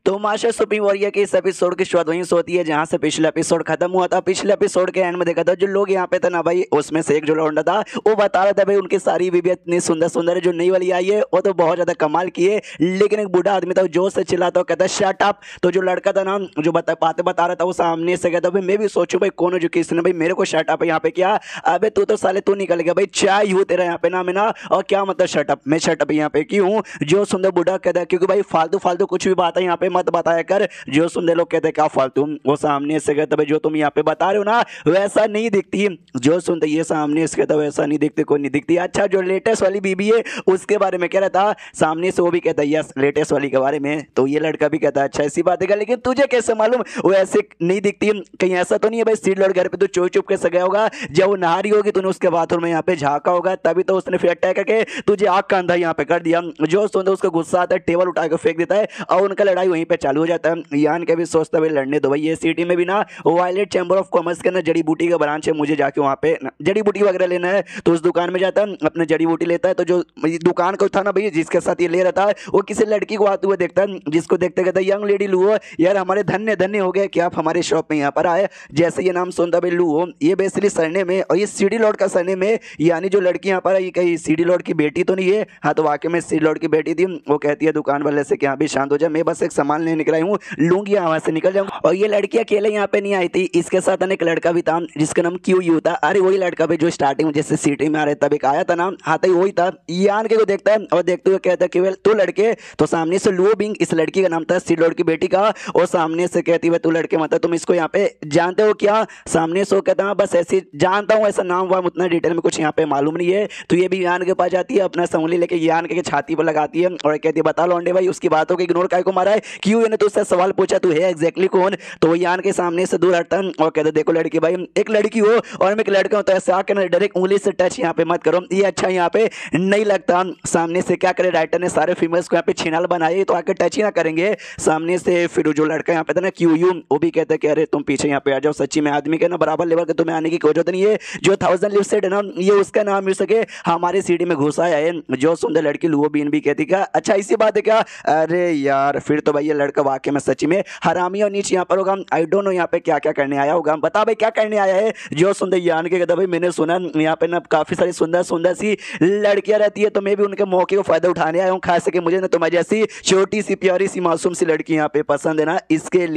तो master supreme warrior के इस एपिसोड की शुरुआत वहीं से होती है जहां से पिछला एपिसोड खत्म हुआ था। पिछले एपिसोड के एंड में देखा था जो लोग यहाँ पे थे ना भाई, उसमें से एक जो लौंडा था वो बता रहा था भाई उनकी सारी बीवियां इतनी सुंदर सुंदर है, जो नई वाली आई है वो तो बहुत ज्यादा कमाल की है। लेकिन एक बूढ़ा आदमी था वो जोर से चिल्लाता, कहता शट अप। तो जो लड़का था ना जो बातें बता रहा था वो सामने से कहता भाई मैं भी सोचूं भाई कौन है जो किसने भाई मेरे को शट अप यहाँ पे क्या। अबे तू तो साले तू निकल गया भाई, चाय हूँ तेरा यहाँ पे नाम है ना, और क्या मतलब शट अप, मैं शट अप यहाँ पे क्यों हूँ। जो सुंदर बूढ़ा कहता है क्योंकि भाई फालतू फालतू कुछ भी बात है यहाँ पे मत बताया कर। जो सुंदर लोग कहते हैं क्या फालतू, वो सामने से कहते भाई जो तुम यहाँ पे बता रहे हो ना वैसा नहीं दिखती। जो सुनते ये सामने से कहता वैसा नहीं दिखती, कोई नहीं दिखती। अच्छा जो लेटेस्ट वाली बीबी है उसके बारे में कह रहा था, सामने से वो भी कहता है यस लेटेस्ट वाली के बारे में। तो ये लड़का भी कहता है अच्छा ऐसी बात है, लेकिन तुझे कैसे मालूम वो ऐसे नहीं दिखती, कहीं ऐसा तो नहीं है भाई सीट लड़ घर पे तो चोरी चुप के गया होगा, जब वो नहा रही होगी तूने उसके बाथरूम में यहाँ पे झांका होगा तभी तो उसने फिर अटैक करके तुझे आग का अंधा यहाँ पे कर दिया। जो सुनते उसको गुस्सा आता है, टेबल उठा के फेंक देता है और उनका लड़ाई वहीं पे चालू हो जाता है। यान के भी सोचता भाई लड़ने दो भाई, ये सिटी में भी ना वायलेट चैम्बर ऑफ कॉमर्स के ना जड़ी बूटी का ब्रांच है, मुझे जाके वहाँ पे जड़ी बूटी वगैरह लेना है। तो उस दुकान में जाता है अपने जड़ी बूटी लेता है। तो जो दुकान को था ना भाई जिसके साथ ये ले रहा था वो किसी लड़की को आते हुए देखता है, जिसको देखते कहता है यंग लेडी लुओ यार हमारे धन्य धन्य हो गए कि आप हमारे शॉप में यहाँ पर आए। जैसे ये नाम सुनता भाई लुओ, ये बेसिकली सरने में और ये सीडी लॉर्ड का सरने में, यानी जो लड़की यहाँ पर है ये कहीं सीडी लॉर्ड की बेटी तो नहीं है। हाँ तो वाकई में सीडी लॉर्ड की बेटी थी। वो कहती है दुकान वाले से कि हाँ भी शांत हो जाए, मैं बस एक सामान लेने निकला हूँ, लूंगी वहां से निकल जाऊंगा। और ये लड़की अकेले यहाँ पे नहीं आई थी, इसके साथ एक लड़का भी था जिसका नाम क्यू यू था। अरे वही लड़का भी जो स्टार्टिंग में जैसे सिटी में आ रहे तब एक आया था ना, हाँ तो वही था। यान के को देखता है और देखते हुए कहता है कि तू लड़के, तो सामने से लुओ बिंग इस लड़की का नाम था सीडी लॉर्ड की बेटी का, और सामने से कहती है तू लड़के मतलब तुम इसको यहाँ पे जानते हो क्या। सामने से वो कहता है बस ऐसे जानता हूँ, ऐसा नाम हुआ उतना डिटेल में कुछ यहाँ पे मालूम नहीं है। तो ये भी यान के पास जाती है, अपना संगली लेके यान के छाती पर लगाती है और कहती है बता लौंडे भाई उसकी बातों को इग्नोर काय को मारा है, क्यों इन्हें तुझसे सवाल पूछा तू है एग्जैक्टली कौन। तो वो यान के सामने से दूर हटता है और कहते देखो लड़की भाई एक लड़की हो और मैं एक लड़का हूँ, तो ऐसे आके ना डायरेक्ट उंगली से टच यहाँ पे मत करो, ये अच्छा यहाँ पे नहीं लगता। सामने से क्या करे राइटर ने सारे फीमेल्स को यहाँ पे छिनाल बनाए तो आके टच ही ना करेंगे। सामने से फिर जो लड़का यहाँ पे था ना क्यू यू, वो भी कहता है कि अरे तुम पीछे यहाँ पे आ जाओ, सच्ची में आदमी के ना बराबर लेवल के तुम्हें आने की कोई जरूरत नहीं है। जो 1000 लिव सेट है ना ये उसका नाम मिल सके हमारे सीडी में घुसा है। जो सुंदर लड़की लुओ बीन भी कहती क्या अच्छा इसी बात है क्या। अरे यार फिर तो भाई ये लड़का वाकई में सच्ची में हरामी और नीच यहाँ पर होगा। आई डोंट नो यहाँ पे क्या क्या करने आया होगा, बता भाई क्या करने आया है। जो सुंदर यान के कहता भाई मैंने सुना यहाँ पे ना काफी सारी सुंदर सुंदर सी लड़कियां रहती है, तो मैं भी उनके मौके को फायदा उठाने आया हूँ, खास करके मुझे ना तुम्हारी जैसी छोटी सी प्यारी सी मासूम सी लड़की यहाँ पे पसंद है ना, इसके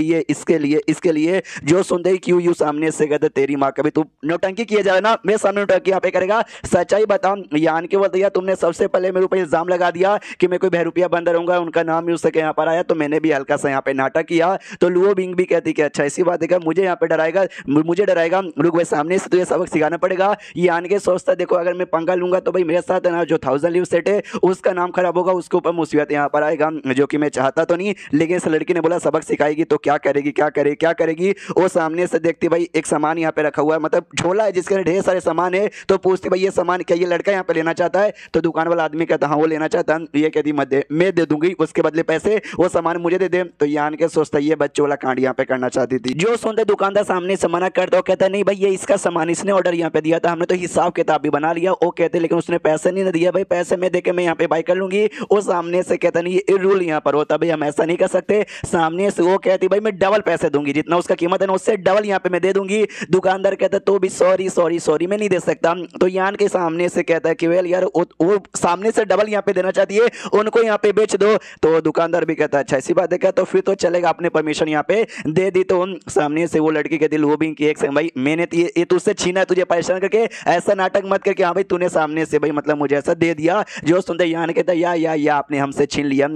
लिए जो सुंदर क्यू यू सामने से कहते तेरी माँ कभी तू नौटंकी किया जाए ना मेरे सामने नौटंकी यहाँ पे करेगा। सच्चाई बता यान के बोलते यार तुमने सबसे पहले मेरे ऊपर इल्जाम लगा दिया कि मैं कोई बहरूपिया बंदा रहूंगा, उनका नाम यूज सके यहाँ पर आया, तो मैंने भी हल्का सा यहाँ पे नाटक किया। तो लुओ बिंग भी कहती कि अच्छा ऐसी बात है क्या, मुझे यहाँ पे डराएगा रुक भाई सामने से तुझे सबक सिखाना पड़ेगा। यान के सोचता देखो अगर मैं पंगा लूंगा तो भाई मेरे साथ है ना जो 1000 लिव सेट है उसका नाम खराब होगा, उसके ऊपर मुसीबत यहाँ पर आएगा, जो कि मैं चाहता तो नहीं। लेकिन इस लड़की ने बोला सबक सिखाएगी तो क्या करेगी। वो सामने से देखती भाई एक सामान यहाँ पे रखा हुआ है, मतलब झोला है जिसके ढेर सारे सामान है। तो पूछती भाई ये सामान क्या ये लड़का यहाँ पे लेना चाहता है। तो दुकान वाला आदमी कहता हाँ वो लेना चाहता है। ये कहती मत दे, मैं दे दूंगी उसके बदले पैसे, वो सामान मुझे दे दे। तो यान के सोचता ये बच्चों वाला कांड यहाँ पे करना चाहती थी। जो सुनते दुकानदार सामने से मना करता वो कहता नहीं भाई ये इसका सामान इसने ऑर्डर यहाँ पे दिया था, हमने तो हिसाब किताब भी बना लिया। वो कहते लेकिन उसने पैसे नहीं दिया, भाई पैसे मैं देके मैं यहाँ पे बाई कर लूंगी। वो सामने से कहता नहीं ये रूल यहाँ पर होता भाई हम ऐसा नहीं कर सकते। सामने से वो कहती भाई मैं डबल पैसे दूंगी, जितना उसका कीमत है ना उससे डबल यहाँ पे मैं दे दूंगी। दुकानदार कहता तो भी सॉरी मैं नहीं दे सकता। तो यान के सामने से कहता है कि वेल यार वो सामने से डबल यहाँ पे देना चाहती है, उनको यहाँ पे बेच दो। तो दुकानदार भी कहता है अच्छा ऐसी बात है क्या, तो फिर तो चलेगा, आपने परमिशन यहाँ पे दे दी। तो सामने से वो लड़की कहती वो भी एक भाई मैंने ये तुझसे छीना, तुझे परेशान करके ऐसा नाटक मत करके हाँ भाई तूने सामने से भाई मतलब मुझे ऐसा दे दिया। जो सुनते यान कहता या आपने हमसे छीन लिया,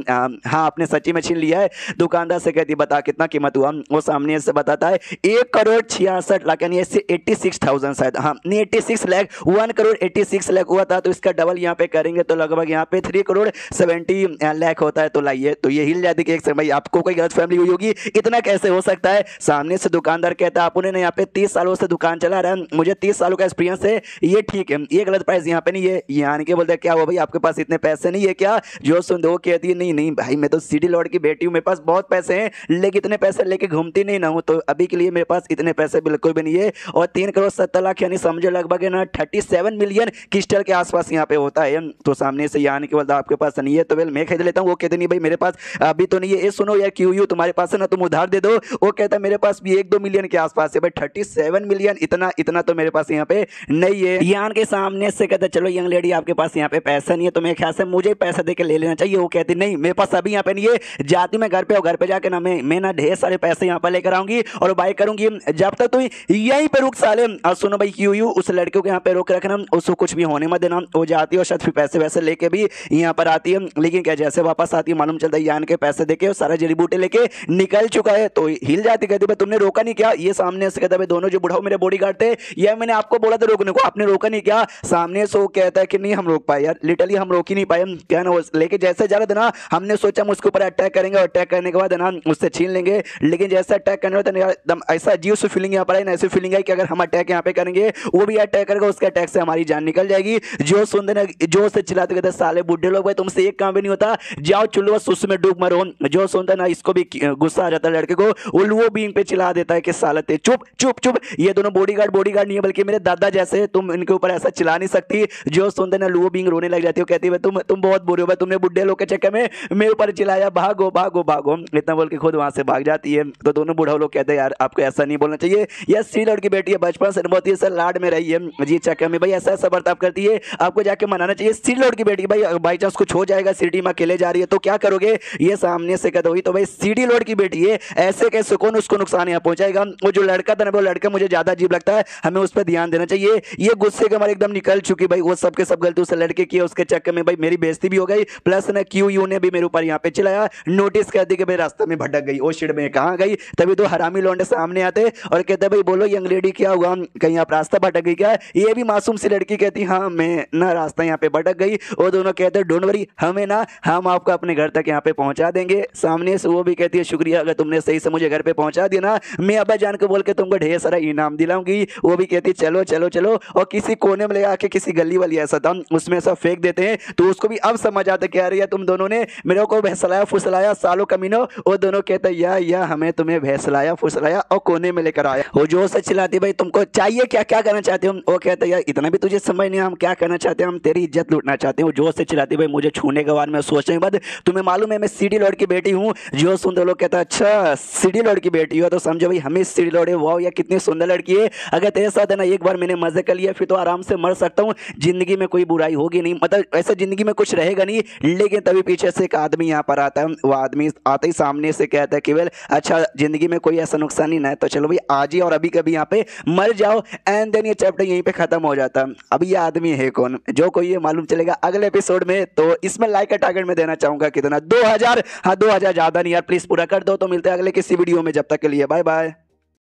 हाँ आपने सच्ची में छीन लिया है। दुकानदार से कहती बता कितना कीमत हुआ। वो सामने से बताता है 1,66,00,000 यानी 86,000 शायद, हाँ नहीं 86 लाख, 1,86 लाख हुआ था। तो इसका डबल यहाँ पे करेंगे तो लगभग यहाँ पे 3,70 लाख होता है। तो लाइए, तो ये हिल जाती कि एक भाई आपको कोई गलत फैमिली हुई होगी, इतना कैसे हो सकता है। सामने से दुकानदार कहता है आपने यहाँ पे 30 सालों से दुकान चला रहा है, मुझे 30 सालों का एक्सपीरियंस है, ये ठीक है, ये गलत प्राइस यहाँ पे नहीं है। यानी कि बोलते क्या हुआ भाई आपके पास इतने पैसे नहीं है क्या। जो सुन दो कहती है नहीं भाई मैं तो सीडी लॉर्ड की बेटी हूँ, मेरे पास बहुत पैसे हैं, लेकिन इतने पैसे लेके घूमती नहीं ना हूँ, तो अभी के लिए मेरे पास इतने पैसे बिल्कुल भी नहीं है। और 3,70,00,000 यानी समझो लगभग ना 37 मिलियन क्रिस्टल के आसपास यहाँ पे होता है। तो सामने से यानी कि बोलता आपके पास नहीं है तो वेल मैं खरीद लेता हूँ। वो कहते नहीं भाई मेरे पास अभी तो नहीं ये सुनो यार क्यू तुम्हारे पास है ना, तुम उधार दे दो। वो कहता है मेरे पास भी 1-2 मिलियन के आसपास है भाई, 37 मिलियन, इतना इतना तो मेरे पास यहाँ पे नहीं है। यान के सामने से कहता चलो यंग लेडी आपके पास यहाँ पे पैसा नहीं है तो मेरे ख्याल से मुझे पैसा दे के ले लेना चाहिए। वो कहती नहीं मेरे पास अभी यहाँ पे नहीं है, जाती मैं घर पे, और घर पे जाके ना मैं ना ढेर सारे पैसे यहाँ पर लेकर आऊंगी और बाय करूंगी, जब तक तुम यहीं पे रुक साले। सुनो भाई क्यू उस लड़के को यहाँ पे रोक रखना, उसको कुछ भी होने मत देना। वो जाती है और शायद फिर पैसे वैसे लेके भी यहाँ पर आती है, लेकिन क्या जैसे वापस आती है मालूम चलता है यान के पैसे देके सारा जड़ी बूटे लेके निकल चुका है। तो हिल जाती, कहती भाई तुमने रोका नहीं क्या? ये सामने से कहता भाई दोनों जो बुढ़ाओ मेरे बॉडीगार्ड थे, ये मैंने आपको बोला था रोकने को, आपने रोका नहीं क्या? सामने से वो कहता है कि नहीं हम रोक पाए यार, लिटरली हम रोक ही नहीं पाए, क्या ना लेके जैसे जा रहे थे ना हमने सोचा हम उसके ऊपर अटैक करेंगे और अटैक करने के बाद ना उससे छीन लेंगे, लेकिन जैसे अटैक करने वाला था एकदम ऐसा अजीब सी फीलिंग यहाँ पर आई ना, ऐसी फीलिंग आई कि अगर हम अटैक यहाँ पे करेंगे वो भी अटैक करेगा, उसके अटैक से हमारी जान निकल जाएगी। जो सुनते ना जो से चिल्लाते कहते साले बुढ़े लोग भाई तुमसे एक काम भी नहीं होता, जाओ चुल्लू बस उसमें डूब मरो। जो सुनता ना इसको भी गुस्सा आ जाता है लड़के को, वो भी इन पे चिल्ला देता है कि साले ते चुप चुप चुप, ये दोनों बॉडीगार्ड नहीं है बल्कि मेरे दादा जैसे, तुम इनके ऊपर ऐसा चिल्ला नहीं सकती। जो सुनते ना लुओ बिंग रोने लग जाती है, कहती है तुम बहुत बुरे हो भाई, तुमने बुढ़े लोग के चक्कर में मेरे ऊपर चिल्लाया, भागो भागो भागो, इतना बोल के खुद वहां से भाग जाती है। तो दोनों बूढ़ा लोग कहते हैं यार आपको ऐसा नहीं बोलना चाहिए, यह सी लड़की बेटी है, बचपन से बहुत ही लाड में रही है जी चक्कर में भाई ऐसा ऐसा बर्ताव करती है, आपको जाके मनाना चाहिए। सी लड़की बेटी भाई बाई चांस कुछ हो जाएगा, सिटी में अकेले जा रही है तो क्या करोगे? ये सामने से कहते हुई तो भाई सीडी लोड की बेटी है, ऐसे कैसे कौन उसको नुकसान यहाँ पहुंचाएगा? वो जो लड़का था ना वो लड़का मुझे ज्यादा अजीब लगता है, हमें उस पर ध्यान देना चाहिए। ये गुस्से के मारे एकदम निकल चुकी भाई, वो सब के सब गलती उस लड़के की, उसके चक्कर में भाई मेरी बेइज्जती भी हो गई, प्लस ना क्यू ने भी मेरे ऊपर यहाँ पे चिल्लाया, नोटिस कर दी कि भाई रास्ते में भटक गई, ओ शिट में कहाँ गई? तभी तो हरामी लौंडे सामने आते और कहते भाई बोलो यंग लेडी क्या हुआ, कहीं आप रास्ता भटक गई क्या? ये भी मासूम सी लड़की कहती हाँ मैं ना रास्ता यहाँ पे भटक गई। वो दोनों कहते डोंट वरी, हमें ना हम आपको अपने घर तक यहाँ पे पहुंचा देंगे। सामने से वो भी कहती है शुक्रिया, अगर तुमने सही से मुझे घर पे पहुंचा दिया ना, मैं अब्बा जान को बोल के तुमको ढेर सारा इनाम दिलाऊंगी। वो भी कहती चलो चलो चलो, और किसी कोने में ले आके किसी गली वाली ऐसा था उसमें सब फेंक देते हैं, तो उसको भी अब समझ आता क्या रही है तुम दोनों ने मेरे को भैंसलाया फुसलाया सालों कमीनो। वो दोनों कहते या हमें तुम्हें भैंसलाया फुसलाया और कोने में लेकर आया। वो जो से चिल्लाती भाई तुमको चाहिए क्या, क्या करना चाहते हो? वो कहते यार इतना भी तुझे समझ नहीं, हम क्या करना चाहते हैं, हम तेरी इज्जत लूटना चाहते हैं। वो जोर से चिल्लाती भाई मुझे छूने के बाद में सोचने के बाद तुम्हें मालूम है मैं सीडी लॉर्ड की बेटी हूँ। जो सुंदर लोग कहता अच्छा सीडी लॉर्ड की बेटी हो तो समझो भाई हमें सीडी लॉर्ड है, वाह यार कितनी सुंदर लड़की है, अगर तेरे साथ है ना एक बार मैंने मजे कर लिया फिर तो आराम से मर सकता हूँ, जिंदगी में कोई बुराई होगी नहीं, मतलब ऐसा जिंदगी में कुछ रहेगा नहीं। लेकिन तभी पीछे से एक आदमी यहाँ पर आता है, वो आदमी आते ही सामने से कहता है केवल अच्छा जिंदगी में कोई ऐसा नुकसान ही ना है तो चलो भाई आज ही और अभी कभी यहाँ पे मर जाओ, एंड देन ये चैप्टर यहीं पे खत्म हो जाता है। अब ये आदमी है कौन, जो कोई ये मालूम चलेगा अगले एपिसोड में। तो इसमें लाइक का टारगेट में देना चाहूंगा कितना, 2000, हाँ 2000 ज्यादा नहीं यार, प्लीज पूरा कर दो। तो मिलते हैं अगले किसी वीडियो में, जब तक के लिए बाय बाय।